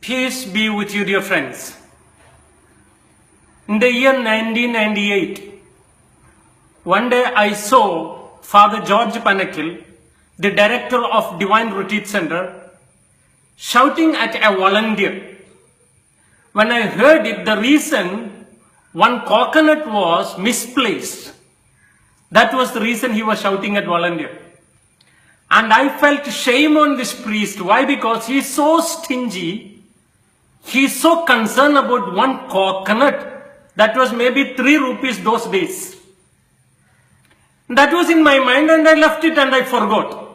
Peace be with you, dear friends. In the year 1998, one day I saw Father George Panakil, the director of Divine Retreat Center, shouting at a volunteer. When I heard it, the reason one coconut was misplaced. That was the reason he was shouting at volunteer. And I felt shame on this priest. Why? Because he is so stingy. He is so concerned about one coconut. That was maybe 3 rupees those days. That was in my mind and I left it and I forgot.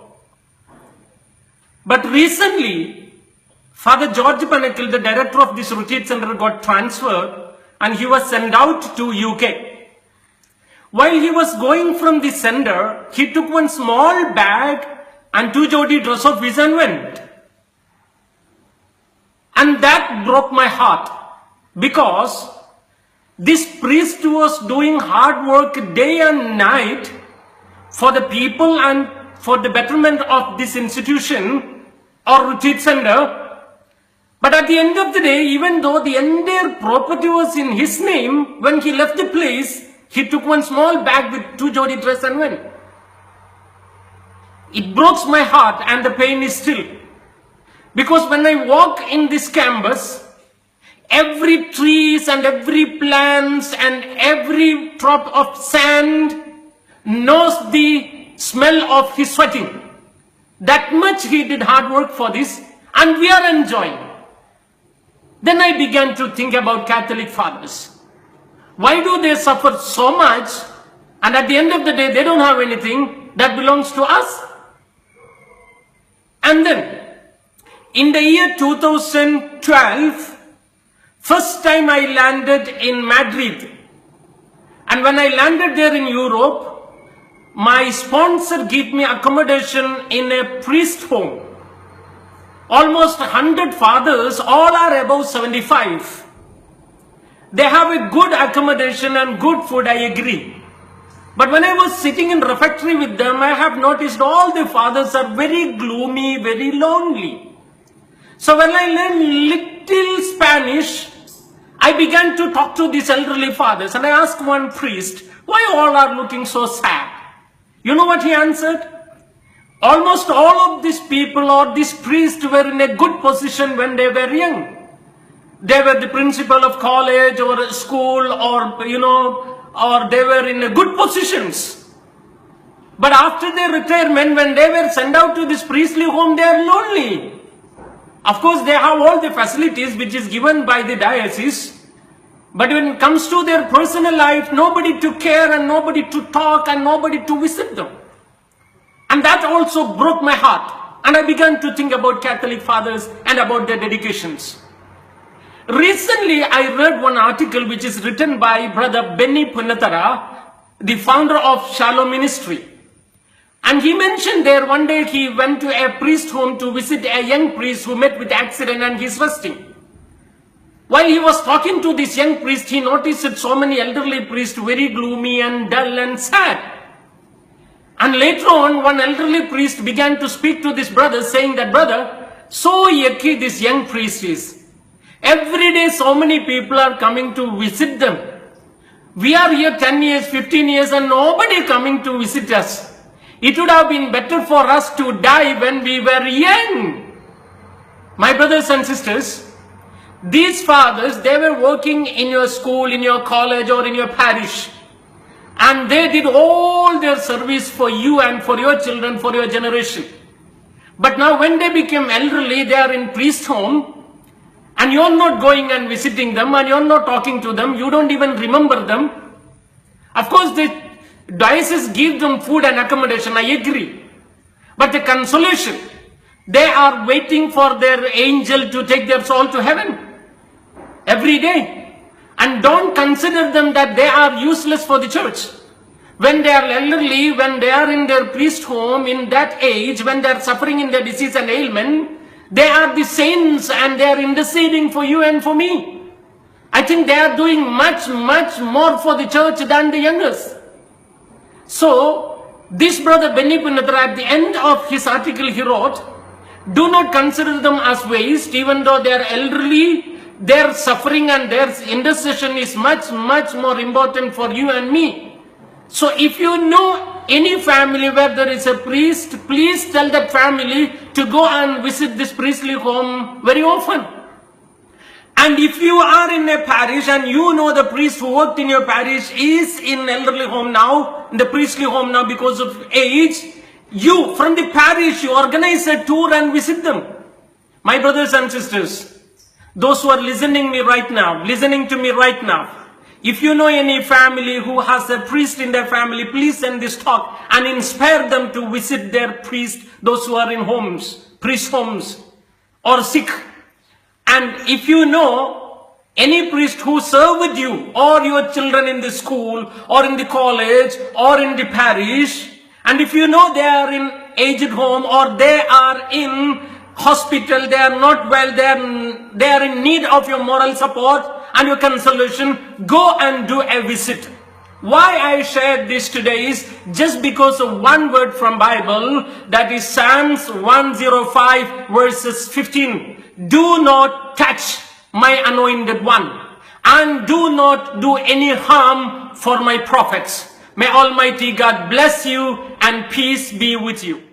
But recently, Father George Panakil, the director of this retreat center, got transferred and he was sent out to UK. While he was going from the center, he took one small bag and 2 jodi dress of his and went. And that broke my heart because this priest was doing hard work day and night for the people and for the betterment of this institution or retreat center. But at the end of the day, even though the entire property was in his name, when he left the place, he took one small bag with 2 jodi dress and went. It breaks my heart and the pain is still. Because when I walk in this campus, every trees and every plants and every drop of sand knows the smell of his sweating. That much he did hard work for this and we are enjoying. Then I began to think about Catholic fathers. Why do they suffer so much and at the end of the day they don't have anything that belongs to us? And then in the year 2012, first time I landed in Madrid. And when I landed there in Europe, my sponsor gave me accommodation in a priest home. Almost 100 fathers, all are above 75. They have a good accommodation and good food, I agree. But when I was sitting in refectory with them, I have noticed all the fathers are very gloomy, very lonely. So when I learned little Spanish, I began to talk to these elderly fathers and I asked one priest, why all are looking so sad? You know what he answered? Almost all of these people or these priests were in a good position when they were young. They were the principal of college or school or they were in good positions. But after their retirement, when they were sent out to this priestly home, they are lonely. Of course, they have all the facilities which is given by the diocese. But when it comes to their personal life, nobody to care and nobody to talk and nobody to visit them. And that also broke my heart. And I began to think about Catholic fathers and about their dedications. Recently, I read one article which is written by Brother Benny Punatara, the founder of Shalom Ministry. And he mentioned there one day he went to a priest home to visit a young priest who met with accident and he's resting. While he was talking to this young priest, he noticed that so many elderly priests very gloomy and dull and sad. And later on, one elderly priest began to speak to this brother saying that, brother, so yucky this young priest is. Every day so many people are coming to visit them. We are here 10 years, 15 years and nobody coming to visit us. It would have been better for us to die when we were young. My brothers and sisters, these fathers, they were working in your school, in your college or in your parish. And they did all their service for you and for your children, for your generation. But now when they became elderly, they are in priest home. And you are not going and visiting them and you are not talking to them. You don't even remember them. Of course, the diocese gives them food and accommodation, I agree. But the consolation, they are waiting for their angel to take their soul to heaven every day. And don't consider them that they are useless for the church. When they are elderly, when they are in their priest home, in that age, when they are suffering in their disease and ailment, they are the saints and they are interceding for you and for me. I think they are doing much, much more for the church than the youngest. So, this brother Benny Punatara, at the end of his article he wrote, Do not consider them as waste, even though they are elderly. Their suffering and their intercession is much more important for you and me. So if you know any family where there is a priest, please tell that family to go and visit this priestly home very often. And if you are in a parish and you know the priest who worked in your parish is in elderly home now, in the priestly home now because of age, you from the parish, you organize a tour and visit them. My brothers and sisters, those who are listening to me right now, if you know any family who has a priest in their family, please send this talk and inspire them to visit their priest, those who are in homes, priest homes, or sick. And if you know any priest who served you or your children in the school or in the college or in the parish, and if you know they are in aged home or they are in hospital, they are not well, they are in need of your moral support and your consolation, go and do a visit. Why I shared this today is just because of one word from Bible, that is Psalms 105 verses 15. Do not touch my anointed one, and do not do any harm for my prophets. May Almighty God bless you and peace be with you.